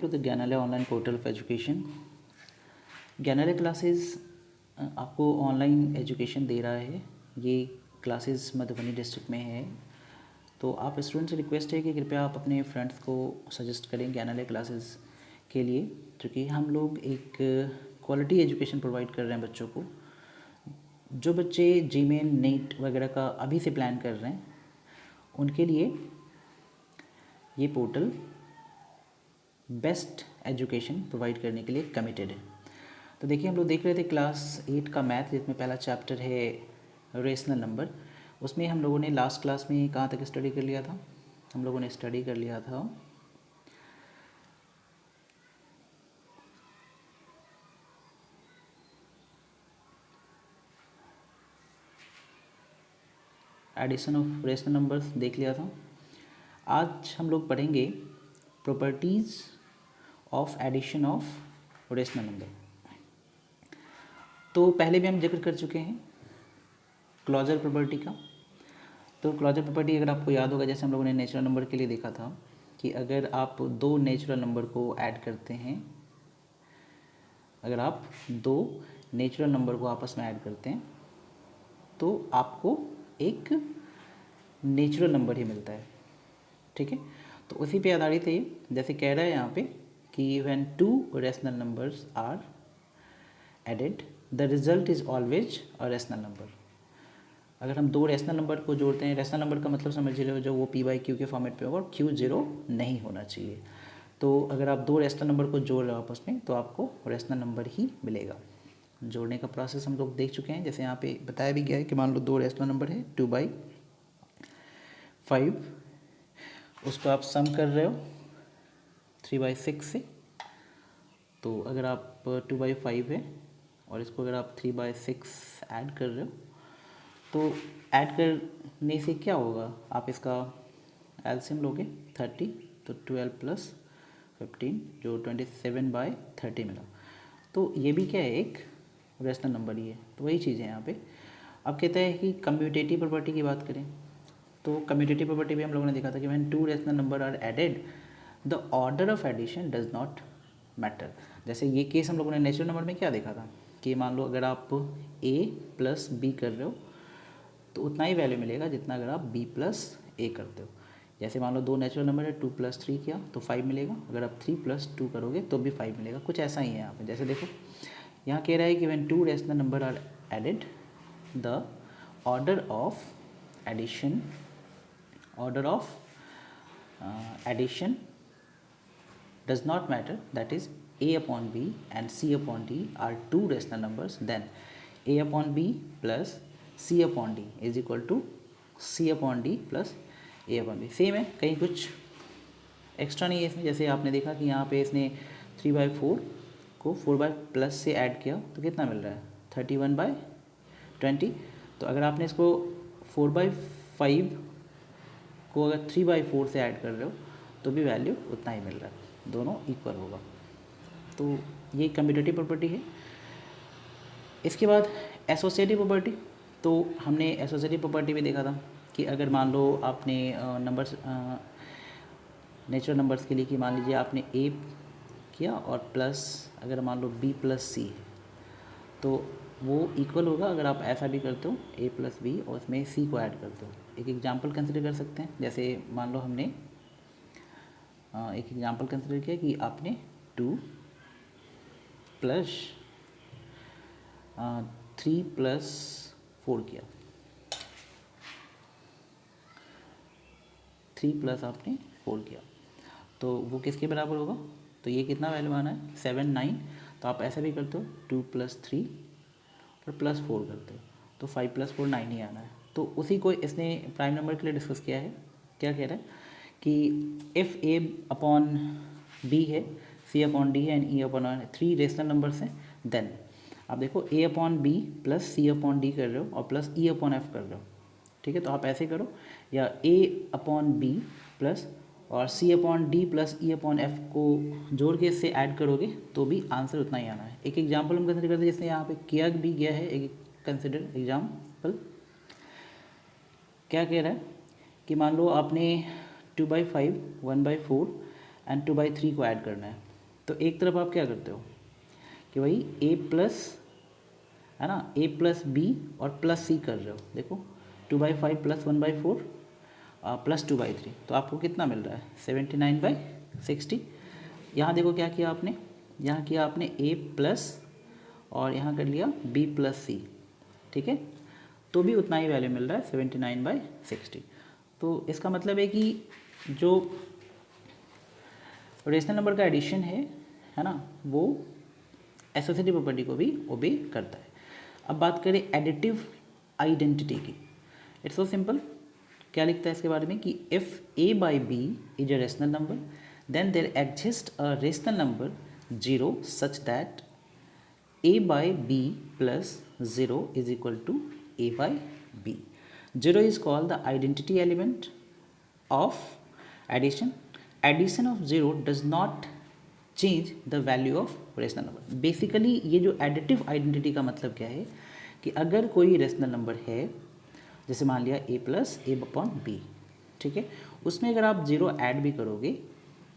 To the Gyanalaya online portal of education. Gyanalaya classes आपको online education दे रहा है। ये क्लासेस मधुबनी डिस्ट्रिक्ट में है, तो आप स्टूडेंट से रिक्वेस्ट है कि कृपया आप अपने फ्रेंड्स को सजेस्ट करें ज्ञानालय क्लासेस के लिए, क्योंकि हम लोग एक क्वालिटी एजुकेशन प्रोवाइड कर रहे हैं बच्चों को। जो बच्चे जीमेन नीट वगैरह का अभी से प्लान कर रहे हैं, उनके लिए ये पोर्टल बेस्ट एजुकेशन प्रोवाइड करने के लिए कमिटेड है। तो देखिए, हम लोग देख रहे थे क्लास 8 का मैथ, जिसमें पहला चैप्टर है रेशनल नंबर। उसमें हम लोगों ने लास्ट क्लास में कहाँ तक स्टडी कर लिया था? हम लोगों ने स्टडी कर लिया था एडिशन ऑफ रेशनल नंबर्स, देख लिया था। आज हम लोग पढ़ेंगे properties of addition of rational number. तो पहले भी हम जिक्र कर चुके हैं क्लोजर प्रॉपर्टी का। तो क्लोजर प्रॉपर्टी अगर आपको याद होगा, जैसे हम लोगों ने नेचुरल नंबर के लिए देखा था कि अगर आप दो नेचुरल नंबर को ऐड करते हैं, अगर आप दो नेचुरल नंबर को आपस में ऐड करते हैं तो आपको एक नेचुरल नंबर ही मिलता है। ठीक है, तो उसी पे आधारित है ये। जैसे कह रहा है यहाँ पे कि when two rational numbers are added the result is always a rational number. अगर हम दो रेशनल नंबर को जोड़ते हैं, रेशनल नंबर का मतलब समझ रहे हो, जो वो p/q के फॉर्मेट पे होगा और q 0 नहीं होना चाहिए। तो अगर आप दो रेशनल नंबर को जोड़ रहे हो आपस में, तो आपको रेशनल नंबर ही मिलेगा। जोड़ने का प्रोसेस हम लोग देख चुके हैं। जैसे यहाँ पे बताया भी गया है कि मान लो दो रेशनल नंबर है 2/5, उसको आप सम कर रहे हो 3/6 से। तो अगर आप 2/5 है और इसको अगर आप 3/6 ऐड कर रहे हो, तो ऐड करने से क्या होगा, आप इसका एलसीएम लोगे 30, तो 12 + 15 जो 27/30 मिला। तो ये भी क्या है, एक रेशनल नंबर ही है। तो वही चीज़ है यहाँ पे। अब कहता है कि कम्यूटेटिव प्रॉपर्टी की बात करें, तो कम्यूटेटिव प्रॉपर्टी भी हम लोगों ने देखा था कि when two rational number are added the order of addition does not matter. जैसे ये केस हम लोगों ने नेचुरल नंबर में क्या देखा था कि मान लो अगर आप a + b कर रहे हो तो उतना ही वैल्यू मिलेगा जितना अगर आप b + a करते हो। जैसे मान लो दो नेचुरल नंबर है, 2 + 3 किया तो 5 मिलेगा, अगर आप 3 + 2 करोगे तो भी 5 मिलेगा। कुछ ऐसा ही है यहाँ पे। जैसे देखो, यहाँ कह रहा है कि when two rational number are added the order of addition does not matter, that is a/b and c/d are two rational numbers, then a/b plus c/d is equal to c/d plus a/b। Same है, कहीं कुछ extra नहीं है इसमें। जैसे आपने देखा कि यहाँ पे इसने 3/4 को 4/+ से ऐड किया तो कितना मिल रहा है, 31/20। तो अगर आपने इसको 4/5 को अगर 3/4 से ऐड कर रहे हो तो भी वैल्यू उतना ही मिल रहा है, दोनों इक्वल होगा। तो ये कम्यूटेटिव प्रॉपर्टी है। इसके बाद एसोसिएटिव प्रॉपर्टी। तो हमने एसोसिएटिव प्रॉपर्टी भी देखा था कि अगर मान लो आपने नंबर्स नेचुरल नंबर्स के लिए कि मान लीजिए आपने a किया और प्लस अगर मान लो b + c, तो वो इक्वल होगा अगर आप ऐसा भी करते हो a + b और उसमें c को ऐड करते हो। एक एग्जांपल कंसिडर कर सकते हैं। जैसे मान लो हमने एक एग्जांपल कंसिडर किया कि आपने 2 + 3 + 4 किया, 3 + आपने 4 किया, तो वो किसके बराबर होगा? तो ये कितना वैल्यू आना है, 7, 9। तो आप ऐसा भी करते हो 2 + 3 और +4 करते हो, तो 5 + 4 9 ही आना है। तो उसी को इसने प्राइम नंबर के लिए डिस्कस किया है। क्या कह रहा है कि इफ़ a/b है, c/d है एंड e/n 3 रेशनल नंबर्स हैं, देन आप देखो a/b + c/d कर रहे हो और प्लस e/f कर रहे हो। ठीक है, तो आप ऐसे करो, या a/b प्लस और c/d प्लस e/f को जोड़ के इससे ऐड करोगे तो भी आंसर उतना ही आना है। एक एग्जांपल हम कंसिडर करते हैं, जैसे यहाँ पे किया भी गया है। एक कंसिडर एग्जांपल क्या कह रहा है कि मान लो आपने 2/5, 1/4 एंड 2/3 को ऐड करना है। तो एक तरफ आप क्या करते हो कि भाई a प्लस, है ना, a प्लस बी और प्लस सी कर रहे हो। देखो 2/5 प्लस 1/4 प्लस 2/3, तो आपको कितना मिल रहा है 79/60। यहाँ देखो क्या किया आपने, यहाँ किया आपने a प्लस और यहाँ कर लिया b प्लस सी, ठीक है, तो भी उतना ही वैल्यू मिल रहा है 79/60। तो इसका मतलब है कि जो रेशनल नंबर का एडिशन है ना, वो एसोसिएटिव प्रॉपर्टी को भी ओबे करता है। अब बात करें एडिटिव आइडेंटिटी की, इट्स सो सिंपल। क्या लिखता है इसके बारे में कि if a by b is a rational number then there exist a rational number 0 such that a by b plus 0 is equal to a by b. 0 is called the identity element of addition. Addition of 0 does not change the value of rational number. Basically ये जो additive identity का मतलब क्या है कि अगर कोई rational number है, जैसे मान लिया a plus a upon b, ठीक है, उसमें अगर आप 0 ऐड भी करोगे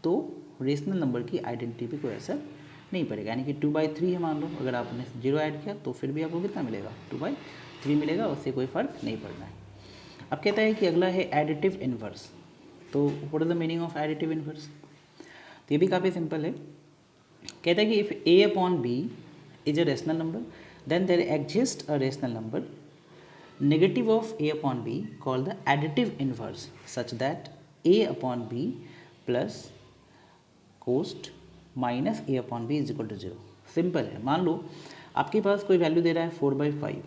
तो रेशनल नंबर की आइडेंटिटी पे कोई असर नहीं पड़ेगा। यानी कि 2/3 है मान लो, अगर आपने 0 ऐड किया तो फिर भी आपको कितना मिलेगा 2/3 मिलेगा, उससे कोई फ़र्क नहीं पड़ना है। अब कहता है कि अगला है एडिटिव इन्वर्स। तो what is the meaning of additive inverse? तो ये भी काफ़ी सिंपल है। कहता है कि if a upon b is a rational number then there exist a rational number negative of a upon b called the additive inverse such that a upon b plus coast minus a upon b is equal to 0। Simple है। मान लो आपके पास कोई value दे रहा है 4/5,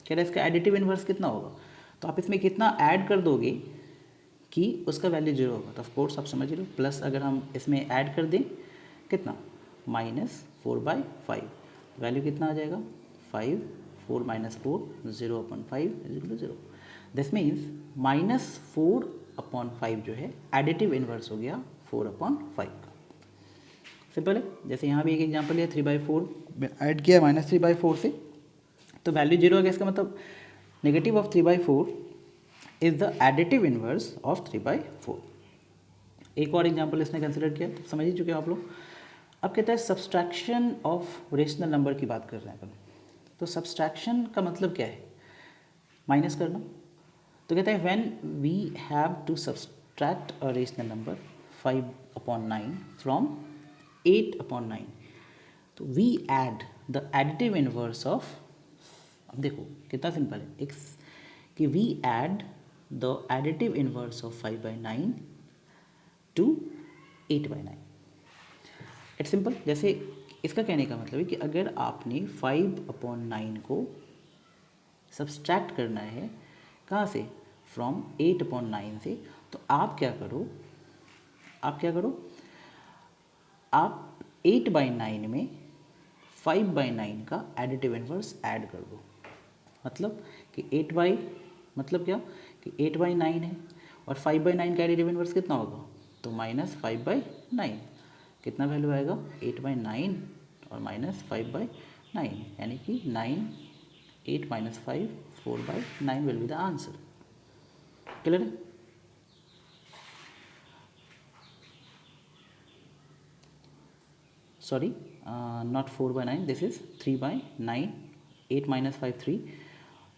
कह रहा है इसका एडिटिव इन्वर्स कितना होगा, तो आप इसमें कितना ऐड कर दोगे कि उसका वैल्यू 0 होगा। तो ऑफकोर्स आप समझ लो, प्लस अगर हम इसमें ऐड कर दें कितना -4/5, वैल्यू कितना आ जाएगा 5, 4 - 4 0/5 is equal to 0। This means -4/5 जो है एडिटिव इन्वर्स हो गया 4/5 का। सिंपल है। जैसे यहाँ भी एक एग्जांपल है 3/4 ऐड किया -3/4 से, तो वैल्यू 0 आ गया। इसका मतलब negative of 3/4 is the additive inverse of 3/4। एक और एग्जांपल इसने कंसिडर किया, तो समझ ही चुके हो आप लोग। अब कहता है सब्सट्रैक्शन ऑफ रेशनल नंबर की बात कर रहे हैं अपन। तो सब्सट्रैक्शन का मतलब क्या है? माइनस करना। तो कहता है when we have to subtract a rational number 5/9 from 8/9, तो we add the additive inverse of, अब देखो कितना सिंपल है, एक कि we add the additive inverse of 5/9 to 8/9। It's simple. जैसे इसका कहने का मतलब है कि अगर आपने 5/9 को सब्सट्रैक्ट करना है कहाँ से, फ्रॉम 8/9 से, तो आप क्या करो, आप 8/9 में 5/9 का एडिटिव इन्वर्स ऐड कर दो। मतलब कि 8/, मतलब क्या कि 8/9 है और 5/9 का एडिटिव इन्वर्स कितना होगा, तो -5/9। कितना वैल्यू आएगा 8/9 और -5/9, यानी कि 9, 8 - 5 4/9 will be the answer. Clear है? सॉरी, नॉट 4/9, दिस इज 3/9, 8 - 5 3,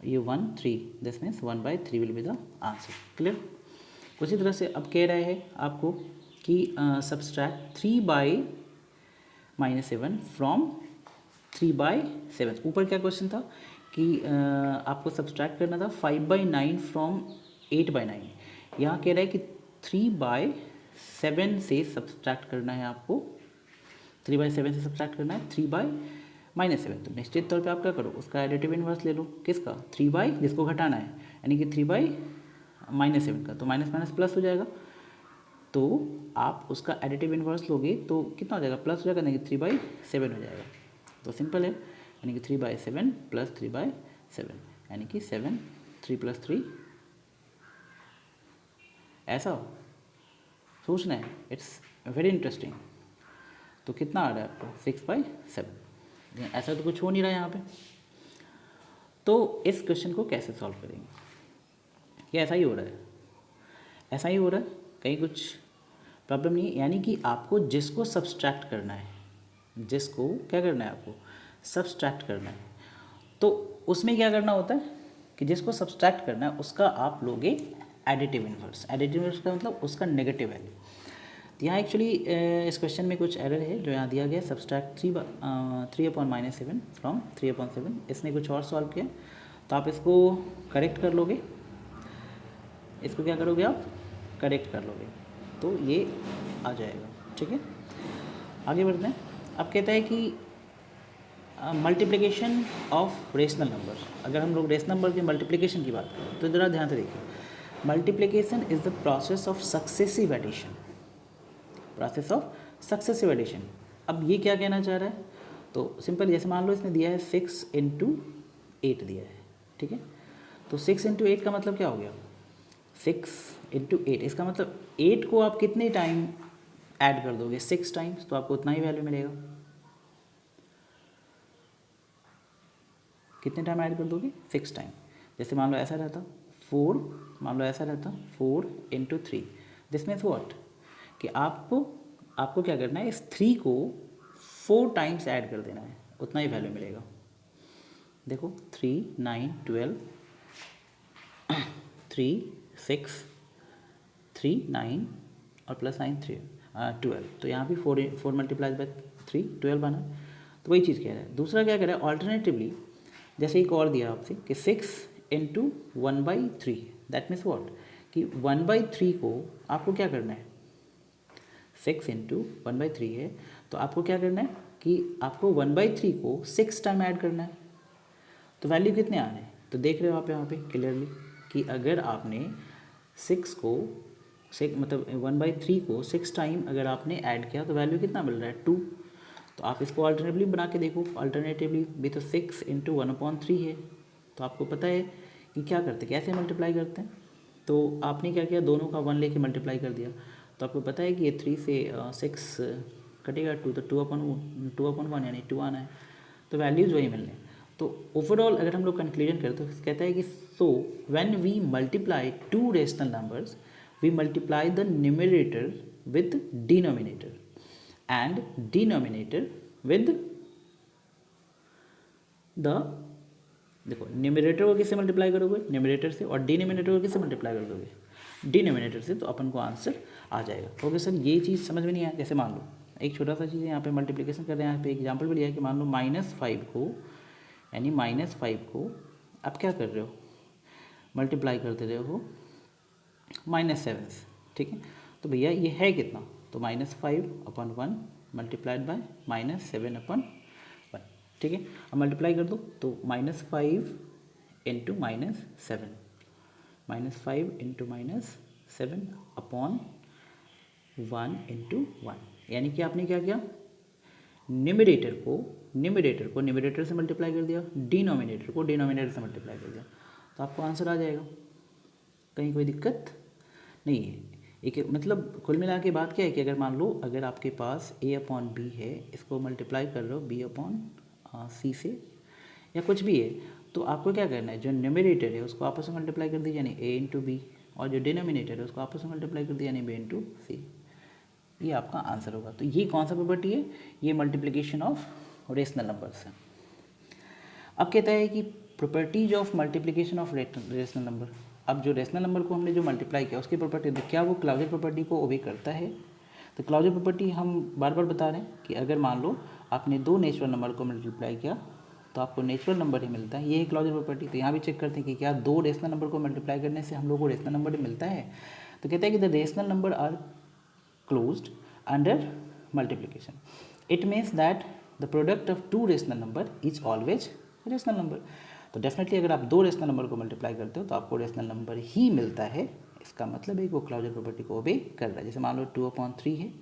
ये 1 3, this means 1/3 will be the answer. Clear? उसी तरह से अब कह रहा है आपको कि सब्सट्रैक्ट 3/-7 फ्रॉम 3/7। ऊपर क्या क्वेश्चन था कि आपको सब्सट्रैक्ट करना था 5/9 फ्रॉम 8/9। यहाँ कह रहा है कि 3/7 से सब्सट्रैक्ट करना है आपको, 3/7 से सब्सट्रैक्ट करना है 3/-7। तो निश्चित तौर पे आप क्या करो, उसका एडिटिव इन्वर्स ले लो। किसका? 3/, जिसको घटाना है, यानी कि 3/-7 का, तो माइनस माइनस प्लस हो जाएगा। तो आप उसका एडिटिव इन्वर्स लोगे तो कितना हो जाएगा, प्लस हो जाएगा, यानी कि 3/7 हो जाएगा। तो सिंपल है, यानी कि 3/7 प्लस 3/7, यानी कि 7, 3 + 3, ऐसा सोचना है। It's very interesting. तो कितना आ रहा है आपको 6/7। ऐसा तो कुछ हो नहीं रहा है यहाँ पे। तो इस क्वेश्चन को कैसे सॉल्व करेंगे? ये ऐसा ही हो रहा है, ऐसा ही हो रहा है, कहीं कुछ प्रॉब्लम नहीं है, यानी कि आपको जिसको सब्सट्रैक्ट करना है, जिसको क्या करना है, आपको सब्सट्रैक्ट करना है, तो उसमें क्या करना होता है कि जिसको सब्सट्रैक्ट करना है उसका आप लोगे एडिटिव इन्वर्स। एडिटिव इन्वर्स का मतलब उसका नेगेटिव वैल्यू। तो यहाँ एक्चुअली इस क्वेश्चन में कुछ एरर है जो यहाँ दिया गया, सब्सट्रैक्ट 3/-7 फ्रॉम 3/7। इसने कुछ और सॉल्व किया, तो आप इसको करेक्ट कर लोगे, इसको क्या करोगे आप, करेक्ट कर लोगे, तो ये आ जाएगा। ठीक है, आगे बढ़ते हैं। अब कहता है कि मल्टीप्लिकेशन ऑफ रेशनल नंबर। अगर हम लोग रेशनल नंबर के मल्टीप्लिकेशन की बात करें तो ज़रा ध्यान से देखिए, multiplication is the process of successive addition, process of successive addition. अब ये क्या कहना चाह रहा है, तो सिंपल, जैसे मान लो इसने दिया है 6 × 8 दिया है, ठीक है, तो 6 × 8 का मतलब क्या हो गया, 6 × 8, इसका मतलब 8 को आप कितने टाइम ऐड कर दोगे, 6 टाइम्स, तो आपको उतना ही वैल्यू मिलेगा। कितने टाइम ऐड कर दोगे, 6 टाइम। जैसे मान लो ऐसा रहता 4, मान लो ऐसा रहता 4 × 3, दिस मीन्स व्हाट, कि आपको क्या करना है, इस 3 को 4 टाइम्स ऐड कर देना है, उतना ही वैल्यू मिलेगा। देखो 3, 9, 12, 3, 6, 3, 9 और प्लस 9, 12, तो यहाँ भी 4 मल्टीप्लाइज बाई 3, 12 बना। तो वही चीज़ कह रहा है। दूसरा क्या कह रहा है, ऑल्टरनेटिवली जैसे एक और दिया आपसे कि 6 × 1/3, दैट मीन्स व्हाट, कि 1/3 को आपको क्या करना है, 6 × 1/3 है, तो आपको क्या करना है कि आपको 1/3 को 6 टाइम ऐड करना है, तो वैल्यू कितने आ रहे हैं, तो देख रहे हो आप यहाँ पे क्लियरली कि अगर आपने 6 को मतलब 1/3 को 6 टाइम अगर आपने ऐड किया तो वैल्यू कितना मिल रहा है, 2। तो आप इसको अल्टरनेटिवली बना के देखो, अल्टरनेटिवली भी तो 6 × 1/3 है, तो आपको पता है कि क्या करते, कैसे मल्टीप्लाई करते हैं। तो आपने क्या किया, दोनों का 1 लेके मल्टीप्लाई कर दिया, तो आपको पता है कि ये 3 से 6 कटेगा 2, तो 2/1 यानी 2 आना है, तो वैल्यूज़ वही मिलने हैं। तो ओवरऑल अगर हम लोग कंक्लूजन करें तो कहता है कि so when we multiply 2 rational numbers, we multiply the numerator with denominator and denominator with the, देखो न्यूमरेटर को किससे मल्टीप्लाई करोगे, न्यूमरेटर से, और डिनोमिनेटर को किससे मल्टीप्लाई कर दोगे, डिनोमिनेटर से, तो अपन को आंसर आ जाएगा। ओके सर, ये चीज़ समझ में नहीं आया। जैसे मान लो एक छोटा सा चीज़ है, यहाँ पे मल्टीप्लिकेशन कर रहे हैं, यहाँ पे एग्जांपल भी लिया है कि मान लो -5 को, यानी -5 को आप क्या कर रहे हो, मल्टीप्लाई करते रहे हो -7 से, ठीक है, तो भैया ये है कितना, तो -5/1 मल्टीप्लाइड बाय -7/1, ठीक है। अब मल्टीप्लाई कर दो, तो -5 × -7, -5 × -7/1 × 1, यानी कि आपने क्या किया, न्यूमरेटर को न्यूमरेटर से मल्टीप्लाई कर दिया, डिनोमिनेटर को डिनोमिनेटर से मल्टीप्लाई कर दिया, तो आपको आंसर आ जाएगा। कहीं कोई दिक्कत नहीं है। एक मतलब कुल मिला के बात क्या है कि अगर मान लो अगर आपके पास a/b है, इसको मल्टीप्लाई कर रहे हो b/c से या कुछ भी है, तो आपको क्या करना है, जो न्यूमरेटर है उसको आपस में मल्टीप्लाई कर दीजिए, यानी a × b, और जो डिनोमिनेटर है उसको आपस में मल्टीप्लाई कर दिया, यानी b × c। ये आपका आंसर होगा। तो ये कौन सा प्रॉपर्टी है, ये मल्टीप्लिकेशन ऑफ रेशनल नंबर्स है। अब कहता है कि properties of multiplication of rational number. अब जो रेशनल नंबर को हमने जो मल्टीप्लाई किया उसकी प्रॉपर्टी, तो क्या वो क्लॉजर प्रॉपर्टी को ओबे करता है, तो क्लॉजर प्रॉपर्टी हम बार बार बता रहे हैं कि अगर मान लो आपने 2 नेचुरल नंबर को मल्टीप्लाई किया तो आपको नेचुरल नंबर ही मिलता है, ये है क्लॉजर प्रॉपर्टी। तो यहाँ भी चेक करते हैं कि क्या 2 रेशनल नंबर को मल्टीप्लाई करने से हम लोग को रेशनल नंबर ही मिलता है, तो कहता है कि the rational number are closed under multiplication. It means that the product of 2 rational number is always rational number. तो डेफिनेटली अगर आप 2 रेशनल नंबर को मल्टीप्लाई करते हो तो आपको रेशनल नंबर ही मिलता है। इसका मतलब है कि वो क्लॉजर प्रॉपर्टी को ओबे कर रहा है। जैसे मान लो 2/3 है,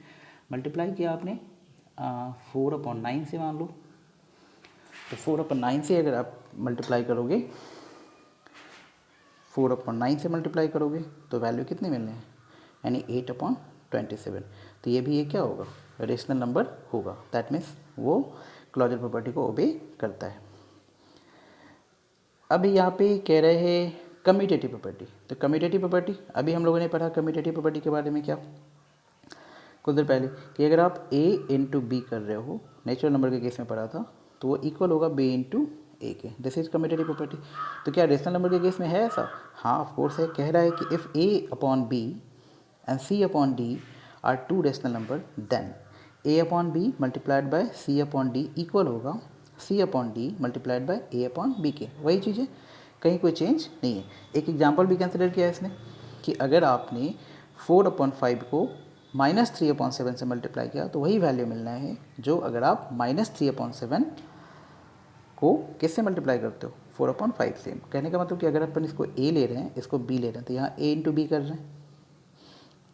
मल्टीप्लाई किया आपने 4/9 से, मान लो तो 4/9 से अगर आप मल्टीप्लाई करोगे, 4/9 से मल्टीप्लाई करोगे तो वैल्यू कितने मिलने हैं, यानी 8/27। तो ये भी ये क्या होगा, रेशनल नंबर होगा। दैट मीन्स वो क्लॉजर प्रॉपर्टी को ओबे करता है। अब यहाँ पे कह रहे हैं कम्यूटेटिव प्रॉपर्टी। तो कम्यूटेटिव प्रॉपर्टी अभी हम लोगों ने पढ़ा, कम्यूटेटिव प्रॉपर्टी के बारे में क्या, कुछ देर पहले कि अगर आप a इंटू बी कर रहे हो, नेचुरल नंबर के केस में पढ़ा था, तो वो इक्वल होगा b इंटू ए के। This is commutative property. तो क्या रेशनल नंबर के केस में है ऐसा? हाँ ऑफ कोर्स है। कह रहा है कि if a upon b and c upon d are two rational number, then a upon b multiplied by c upon d equal होगा c upon d multiplied by a upon b के। वही चीज़ है, कहीं कोई चेंज नहीं है। एक example भी कंसिडर किया है इसने कि अगर आपने 4/5 को -3/7 से मल्टीप्लाई किया तो वही वैल्यू मिलना है जो अगर आप -3/7 को किससे मल्टीप्लाई करते हो? 4/5 से। कहने का मतलब कि अगर अपन इसको a ले रहे हैं, इसको b ले रहे हैं, तो यहाँ a इंटू बी कर रहे हैं,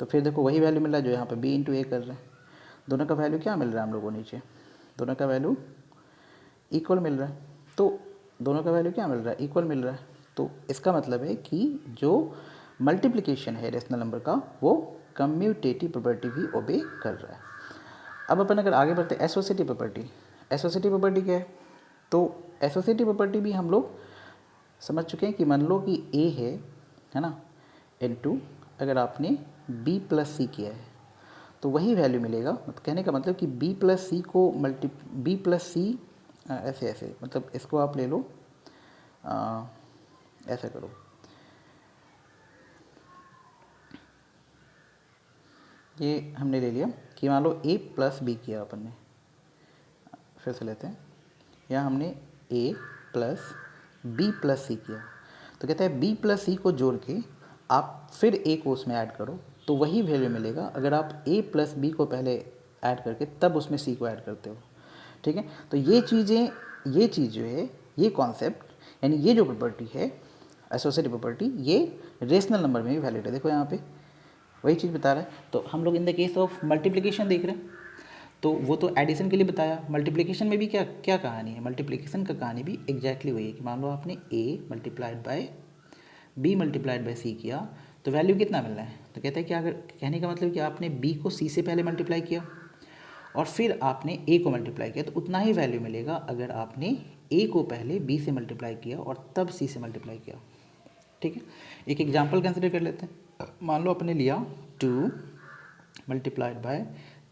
तो फिर देखो वही वैल्यू मिल रहा है जो यहाँ पे b इंटू ए कर रहे हैं। दोनों का वैल्यू क्या मिल रहा है हम लोगों को नीचे? दोनों का वैल्यू इक्वल मिल रहा है। तो दोनों का वैल्यू क्या मिल रहा है? इक्वल मिल रहा है। तो इसका मतलब है कि जो मल्टीप्लिकेशन है रेशनल नंबर का, वो कम्यूटेटिव प्रॉपर्टी भी ओबे कर रहा है। अब अपन अगर आगे बढ़ते हैं एसोसिएटिव प्रॉपर्टी। एसोसिएटिव प्रॉपर्टी क्या है? तो एसोसिएटिव प्रॉपर्टी भी हम लोग समझ चुके हैं कि मान लो कि ए है ना, इनटू अगर आपने बी प्लस सी किया है तो वही वैल्यू मिलेगा। कहने का मतलब कि बी प्लस सी को बी प्लस सी ऐसे मतलब इसको आप ले लो, ऐसा करो, ये हमने ले लिया कि मान लो a प्लस बी किया अपन ने, फिर से लेते हैं, यहाँ हमने a प्लस बी प्लस सी किया, तो कहता है b प्लस सी को जोड़ के आप फिर a को उसमें ऐड करो तो वही वैल्यू मिलेगा अगर आप a प्लस बी को पहले ऐड करके तब उसमें c को ऐड करते हो। ठीक है, तो ये चीज़ जो है, ये कॉन्सेप्ट यानी ये जो प्रॉपर्टी है एसोसिएटिव प्रॉपर्टी, ये रेशनल नंबर में भी वैलिड है। देखो यहाँ पे वही चीज़ बता रहा है। तो हम लोग in the case of multiplication देख रहे हैं, तो वो तो एडिशन के लिए बताया, मल्टीप्लिकेशन में भी क्या क्या कहानी है? मल्टीप्लिकेशन का कहानी भी एग्जैक्टली वही है कि मान लो आपने a multiplied by b multiplied by c किया तो वैल्यू कितना मिल रहा है? तो कहता है कि अगर, कहने का मतलब कि आपने b को c से पहले मल्टीप्लाई किया और फिर आपने a को मल्टीप्लाई किया तो उतना ही वैल्यू मिलेगा अगर आपने a को पहले b से मल्टीप्लाई किया और तब c से मल्टीप्लाई किया। ठीक है, एक एग्जाम्पल कंसिडर कर लेते हैं। मान लो अपने लिया 2 मल्टीप्लाइड बाय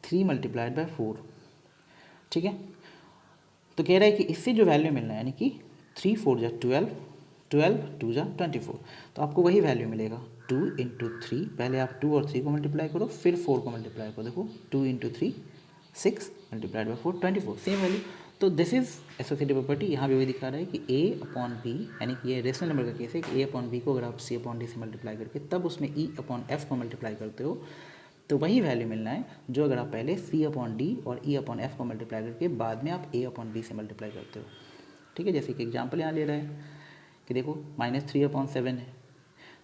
3 मल्टीप्लाइड बाय 4। ठीक है, तो कह रहा है कि इससे जो वैल्यू मिलना है यानी कि 3 4 जा 12, 12 2 जा 24, तो आपको वही वैल्यू मिलेगा 2 इंटू 3। पहले आप 2 और 3 को मल्टीप्लाई करो, फिर 4 को मल्टीप्लाई करो। देखो 2 into 3 6 multiplied by 4 24, same value. तो दिस इज एसोसिएटिव प्रॉपर्टी। यहाँ भी वही दिखा रहा है कि a अपॉन बी, यानी कि ये रेशनल नंबर का केस है कि a अपॉन बी को अगर आप c अपॉन डी से मल्टीप्लाई करके तब उसमें e अपॉन f को मल्टीप्लाई करते हो तो वही वैल्यू मिलना है जो अगर आप पहले c अपॉन डी और e अपॉन f को मल्टीप्लाई करके बाद में आप a अपॉन बी से मल्टीप्लाई करते हो। ठीक है, जैसे कि एग्जाम्पल यहाँ ले रहे हैं कि देखो -3/7 है,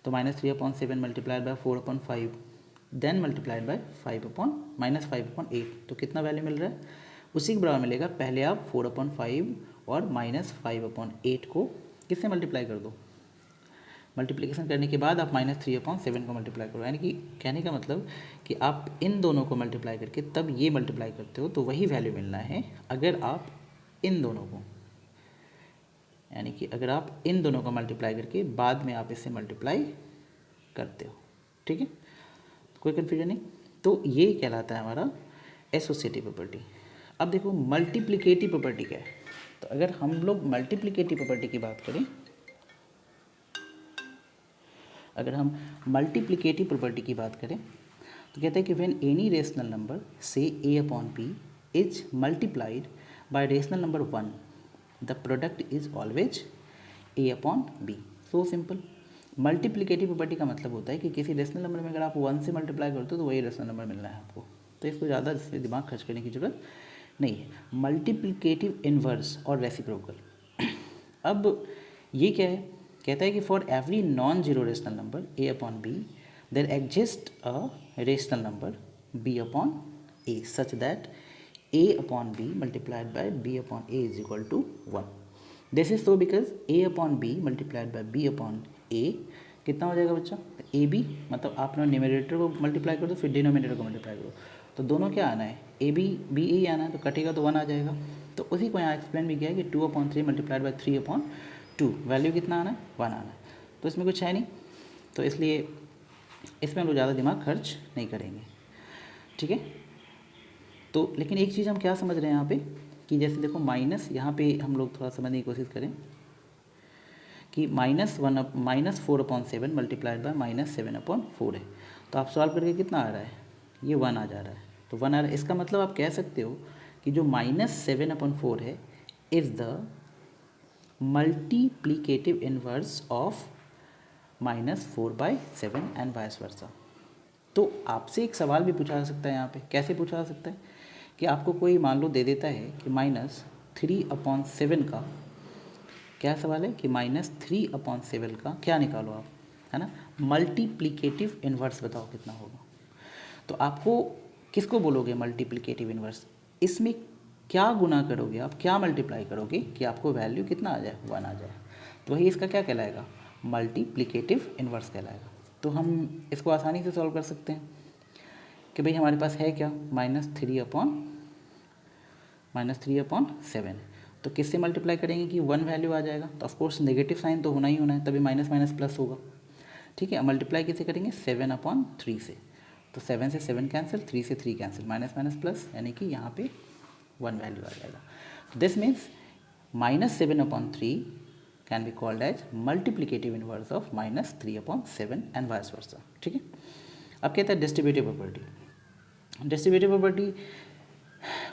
तो -3/7 multiplied by 4/5 then multiplied by 5/8, तो कितना वैल्यू मिल रहा है? उसी के बराबर मिलेगा। पहले आप 4/5 और -5/8 को किससे मल्टीप्लाई कर दो, मल्टीप्लिकेशन करने के बाद आप -3/7 को मल्टीप्लाई करो। यानी कि कहने का मतलब कि आप इन दोनों को मल्टीप्लाई करके तब ये मल्टीप्लाई करते हो तो वही वैल्यू मिलना है अगर आप इन दोनों को, यानी कि अगर आप इन दोनों को मल्टीप्लाई करके बाद में आप इससे मल्टीप्लाई करते हो। ठीक है, कोई कन्फ्यूजन नहीं। तो ये कहलाता है हमारा एसोसिएटिव प्रॉपर्टी। अब देखो मल्टीप्लिकेटिव प्रॉपर्टी क्या है। तो अगर हम लोग मल्टीप्लिकेटिव प्रॉपर्टी की बात करें, अगर हम मल्टीप्लिकेटिव प्रॉपर्टी की बात करें तो कहते हैं कि व्हेन एनी रेशनल नंबर से a upon b is multiplied by rational number 1 the product is always a upon b। So simple. Multiplicative property का मतलब होता है कि किसी रेशनल नंबर में अगर आप 1 से मल्टीप्लाई करते हो तो वही रेशनल नंबर मिलना है आपको, तो इसको ज़्यादा इससे दिमाग खर्च करने की जरूरत नहीं है। मल्टीप्लिकेटिव इन्वर्स और रेसिप्रोकल। अब ये क्या है? कहता है कि for every non zero rational number a upon b there exist a rational number b upon a such that a upon b multiplied by b upon a is equal to 1। This is so because a upon b multiplied by b upon a कितना हो जाएगा बच्चा? A B, मतलब आपने numerator को multiply कर दो फिर डिनोमिनेटर को मल्टीप्लाई करो, तो दोनों क्या आना है? ए बी बी ए आना है, तो कटेगा तो 1 आ जाएगा। तो उसी को यहाँ एक्सप्लेन भी किया है कि 2/3 मल्टीप्लाइड बाय 3/2 वैल्यू कितना आना है? 1 आना है। तो इसमें कुछ है नहीं, तो इसलिए इसमें हम लोग ज़्यादा दिमाग खर्च नहीं करेंगे। ठीक है, तो लेकिन एक चीज़ हम क्या समझ रहे हैं यहाँ पे कि जैसे देखो माइनस, यहाँ पे हम लोग थोड़ा समझने की कोशिश करें कि -4/7 मल्टीप्लाइड बाय -7/4 है। तो आप सॉल्व करके कितना आ रहा है, ये 1 आ जा रहा है। तो 1 आ रहा है, इसका मतलब आप कह सकते हो कि जो -7/4 है is the multiplicative inverse of -4/7 and vice वर्सा। तो आपसे एक सवाल भी पूछा जा सकता है यहाँ पे, कैसे पूछा जा सकता है कि आपको कोई मान लो दे देता है कि -3/7 का, क्या सवाल है कि -3/7 का क्या निकालो आप, है ना, मल्टीप्लिकेटिव इन्वर्स बताओ कितना होगा। तो आपको किसको बोलोगे मल्टीप्लिकेटिव इन्वर्स, इसमें क्या गुना करोगे आप, क्या मल्टीप्लाई करोगे कि आपको वैल्यू कितना आ जाए, 1 आ जाए। तो वही इसका क्या कहलाएगा, मल्टीप्लिकेटिव इन्वर्स कहलाएगा। तो हम इसको आसानी से सॉल्व कर सकते हैं कि भाई हमारे पास है क्या, -3/7, तो किससे मल्टीप्लाई करेंगे कि 1 वैल्यू आ जाएगा। तो ऑफकोर्स नेगेटिव साइन तो होना ही होना है, तभी माइनस माइनस प्लस होगा। ठीक है, मल्टीप्लाई किससे करेंगे, 7/3 से। तो 7 से 7 कैंसिल, 3 से 3 कैंसिल, माइनस माइनस प्लस, यानी कि यहाँ पे 1 वैल्यू आ जाएगा। This means -7/3 can be called as multiplicative inverse of -3/7 and vice versa. ठीक है, अब कहता है डिस्ट्रीब्यूटिव प्रॉपर्टी। डिस्ट्रीब्यूटिव प्रॉपर्टी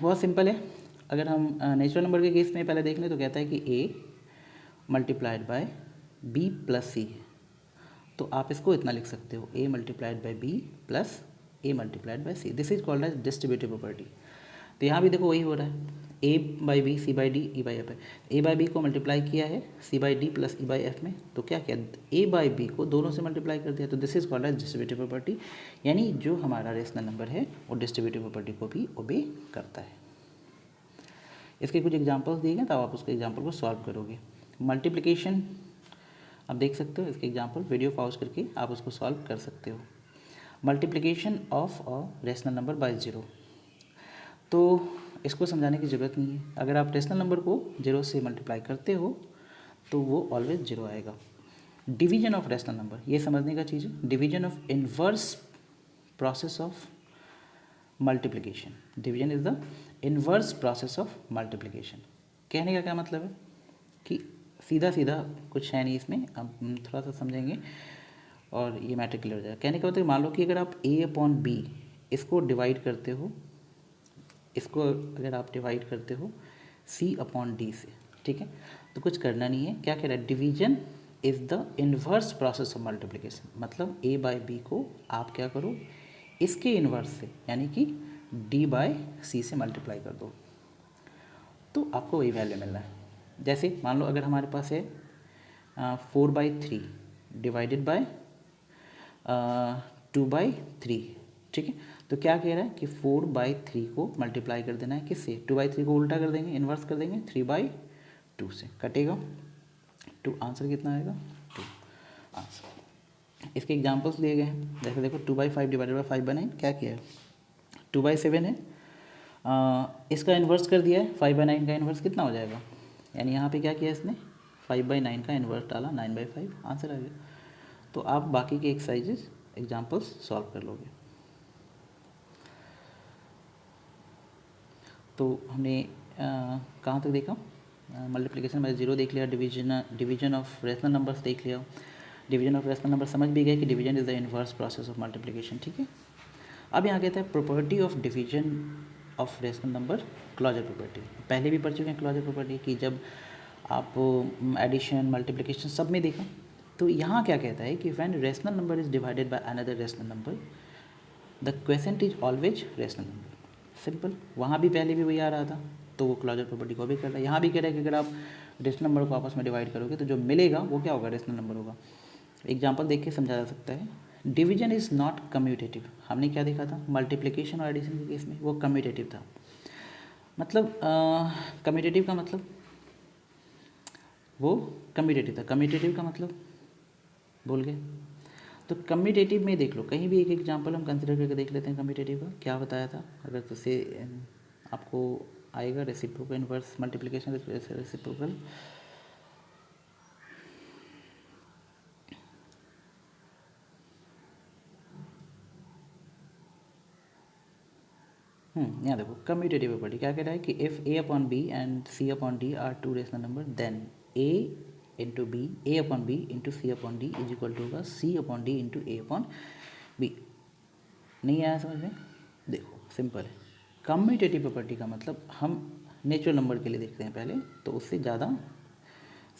बहुत सिंपल है। अगर हम नेचुरल नंबर के केस में पहले देख लें तो कहता है कि a multiplied by b plus C है। तो आप इसको इतना लिख सकते हो, a multiplied by b plus a multiplied by C, this is called as distributive property. तो यहाँ भी देखो वही हो रहा है, a by B, C by D, E by F है। a बाई बी को मल्टीप्लाई किया है c by D plus E by F में, तो क्या किया, a बाई बी को दोनों से मल्टीप्लाई कर दिया। तो this is called as distributive property, यानी जो हमारा रेशनल नंबर है वो डिस्ट्रीब्यूटिव प्रॉपर्टी को भी ओबे करता है। इसके कुछ एग्जांपल्स दिए गए, तब आप उसके एग्जांपल को सॉल्व करोगे। मल्टीप्लिकेशन आप देख सकते हो, इसके एग्जांपल वीडियो पॉज करके आप उसको सॉल्व कर सकते हो। Multiplication of a rational number by 0, तो इसको समझाने की ज़रूरत नहीं है। अगर आप रेशनल नंबर को 0 से मल्टीप्लाई करते हो तो वो ऑलवेज 0 आएगा। डिवीजन ऑफ रेशनल नंबर, ये समझने का चीज़ है। Division of inverse process of multiplication, division is the inverse process of multiplication. कहने का क्या मतलब है कि सीधा सीधा कुछ है नहीं इसमें, अब हम थोड़ा सा समझेंगे और ये मैटर क्लियर हो जाएगा। कहने का मतलब मान लो कि अगर आप a/b इसको डिवाइड करते हो, इसको अगर आप डिवाइड करते हो c/d से, ठीक है, तो कुछ करना नहीं है। क्या कह रहा है, division is the inverse process of multiplication, मतलब a बाई बी को आप क्या करो, इसके इन्वर्स से, यानी कि d बाय सी से मल्टीप्लाई कर दो, तो आपको वही वैल्यू मिल रहा है। जैसे मान लो अगर हमारे पास है 4/3 डिवाइडेड बाय 2/3, ठीक है, तो क्या कह रहा है कि 4/3 को मल्टीप्लाई कर देना है किससे, 2/3 को उल्टा कर देंगे, इन्वर्स कर देंगे, 3/2 से कटेगा, 2, आंसर कितना आएगा, 2 आंसर। इसके एग्जांपल्स दिए गए हैं, जैसे देखो 2/5 डिवाइडेड बाय 5/9, क्या किया है, 2/7 है, इसका इन्वर्स कर दिया है, 5/9 का इन्वर्स कितना हो जाएगा, यानी यहाँ पे क्या किया इसने, 5/9 का इन्वर्स डाला, 9/5 आंसर आ गया। तो आप बाकी के एक्सरसाइजेज एग्जांपल्स सॉल्व कर लोगे। तो हमने कहाँ तक देखा, मल्टीप्लिकेशन बाय 0 देख लिया, डिवीजन ऑफ रेशनल नंबर्स देख लिया, डिवीजन ऑफ रेशनल नंबर समझ भी गए कि division is the inverse process of multiplication. ठीक है, अब यहाँ कहता है property of division of rational number, closure property. पहले भी पढ़ चुके हैं क्लोजर प्रॉपर्टी कि जब आप एडिशन मल्टीप्लिकेशन सब में देखा। तो यहाँ क्या कहता है कि when rational number is divided by another rational number the quiescent is always rational number. Simple, वहाँ भी पहले भी वही आ रहा था, तो वो क्लोजर प्रॉपर्टी को भी कर रहा है। यहाँ भी कह रहा है कि अगर आप रेशनल नंबर को आपस में डिवाइड करोगे तो जो मिलेगा वो क्या होगा, रेशनल नंबर होगा। एग्जाम्पल देख के समझा जा सकता है। डिवीजन इज़ नॉट कम्यूटेटिव, हमने क्या देखा था, मल्टीप्लिकेशन और एडिशन के केस में वो कम्यूटेटिव था। मतलब कम्यूटेटिव का मतलब वो कम्यूटेटिव था, कम्यूटेटिव का मतलब भूल गए। तो कम्यूटेटिव में देख लो, कहीं भी एक एग्जांपल हम कंसिडर करके देख लेते हैं कम्यूटेटिव का क्या बताया था। अगर तो से आपको आएगा रेसिप्रोकल इनवर्स मल्टीप्लिकेशन, रेसिप्रोकल यहाँ देखो कम्यूटेटिव प्रॉपर्टी क्या कह रहा है कि if a upon b and c upon d are two rational number then a into b, a upon b into c upon d is equal to होगा c upon d into a upon b. नहीं आया समझ में? देखो simple है। Commutative property का मतलब हम नेचुरल नंबर के लिए देखते हैं पहले, तो उससे ज़्यादा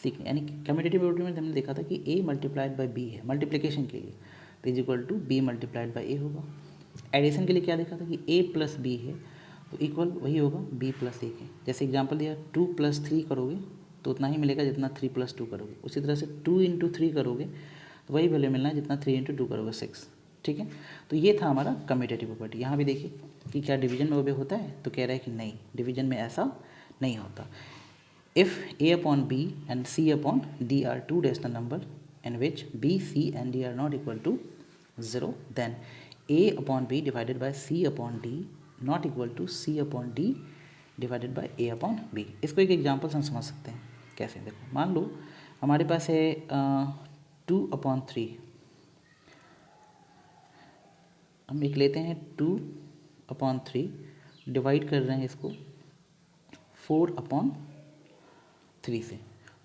सीखें। यानी कि कम्यूटेटिव प्रॉपर्टी में हमने देखा था कि ए मल्टीप्लाइड बाई बी है मल्टीप्लिकेशन के लिए, तो is equal to B multiplied by A होगा। एडिशन के लिए क्या देखा था कि ए प्लस बी है तो इक्वल वही होगा बी प्लस ए के। जैसे एग्जांपल दिया 2 + 3 करोगे तो उतना ही मिलेगा जितना 3 + 2 करोगे। उसी तरह से 2 × 3 करोगे तो वही वैल्यू मिलना है जितना 3 × 2 करोगे 6। ठीक है, तो ये था हमारा कम्यूटेटिव प्रॉपर्टी। यहाँ भी देखिए कि क्या डिवीजन में ओबे होता है, तो कह रहा है कि नहीं, डिवीजन में ऐसा नहीं होता। If a upon b and c upon d are two rational number in which B, C and D are not equal to 0, then A upon B divided by C upon D not equal to C upon D divided by A upon B। इसको एक example से हम समझ सकते हैं कैसे। देखो मान लो हमारे पास है 2/3, हम एक लेते हैं 2/3 डिवाइड कर रहे हैं इसको 4/3 से,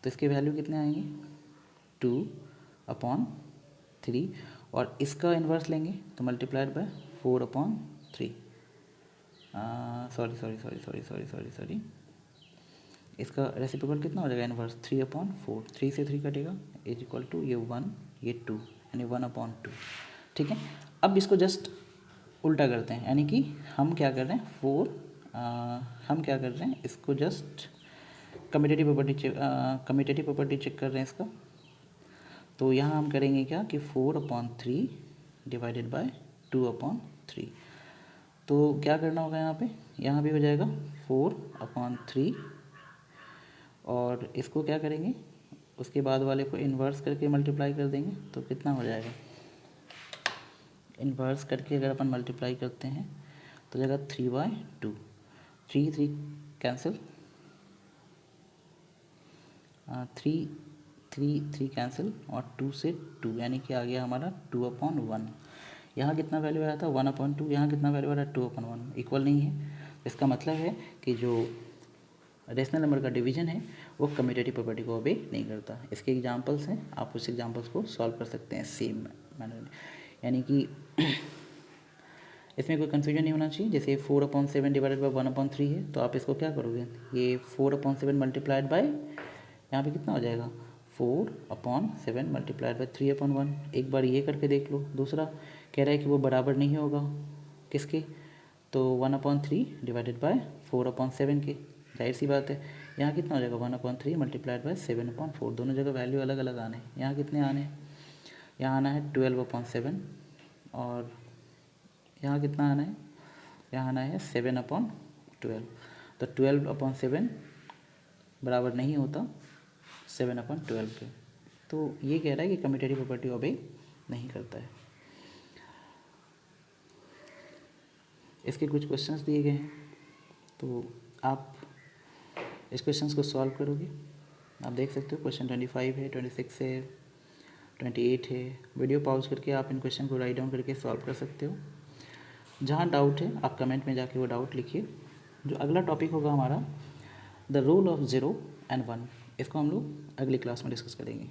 तो इसके वैल्यू कितने आएंगे 2/3 और इसका इन्वर्स लेंगे तो मल्टीप्लाइड बाय 4/3। सॉरी, इसका रेसिप्रोकल कितना हो जाएगा इन्वर्स 3/4, 3 से 3 कटेगा इज इक्वल टू ये 1 ये 2 यानी 1/2। ठीक है, अब इसको जस्ट उल्टा करते हैं, यानी कि हम क्या कर रहे हैं इसको जस्ट कम्यूटेटिव प्रॉपर्टी चेक कर रहे हैं इसका। तो यहाँ हम करेंगे क्या कि 4/3 डिवाइडेड बाय 2/3। तो क्या करना होगा यहाँ पे हो जाएगा 4/3 और इसको क्या करेंगे उसके बाद वाले को इन्वर्स करके मल्टीप्लाई कर देंगे तो कितना हो जाएगा, इन्वर्स करके अगर अपन मल्टीप्लाई करते हैं तो जाएगा 3/2, 3 कैंसिल, 3 कैंसिल और 2 से 2 यानी कि आ गया हमारा 2/1। यहाँ कितना वैल्यू आया था 1/2, यहाँ कितना वैल्यू आ रहा है 2/1, इक्वल नहीं है। इसका मतलब है कि जो रेशनल नंबर का डिवीजन है वो कम्यूटेटिव प्रॉपर्टी को ओबे नहीं करता। इसके एग्जांपल्स हैं, आप उस एग्जांपल्स को सॉल्व कर सकते हैं सेम मैनर में, यानी कि इसमें कोई कन्फ्यूजन नहीं होना चाहिए। जैसे 4/7 डिवाइडेड बाई 1/3 है तो आप इसको क्या करोगे, ये 4/7 मल्टीप्लाइड बाय यहाँ पे कितना हो जाएगा 4/7 मल्टीप्लाइड बाई 3/1। एक बार ये करके देख लो। दूसरा कह रहा है कि वो बराबर नहीं होगा किसके, तो 1/3 डिवाइडेड बाय 4/7 के। जाहिर सी बात है यहाँ कितना हो जाएगा 1/3 मल्टीप्लाइड बाय 7/4। दोनों जगह वैल्यू अलग अलग आने हैं। यहाँ कितने आने हैं, यहाँ आना है 12/7 और यहाँ कितना आना है, यहाँ आना है 7/12। तो 12/7 बराबर नहीं होता 7/12 के। तो ये कह रहा है कि कम्यूटेटिव प्रॉपर्टी ओबे नहीं करता है। इसके कुछ क्वेश्चंस दिए गए हैं तो आप इस क्वेश्चंस को सॉल्व करोगे। आप देख सकते हो क्वेश्चन 25 है, 26 है, 28 है। वीडियो पॉज करके आप इन क्वेश्चन को राइट डाउन करके सॉल्व कर सकते हो। जहाँ डाउट है आप कमेंट में जाके वो डाउट लिखिए। जो अगला टॉपिक होगा हमारा द रोल ऑफ 0 and 1, इसको हम लोग अगली क्लास में डिस्कस करेंगे।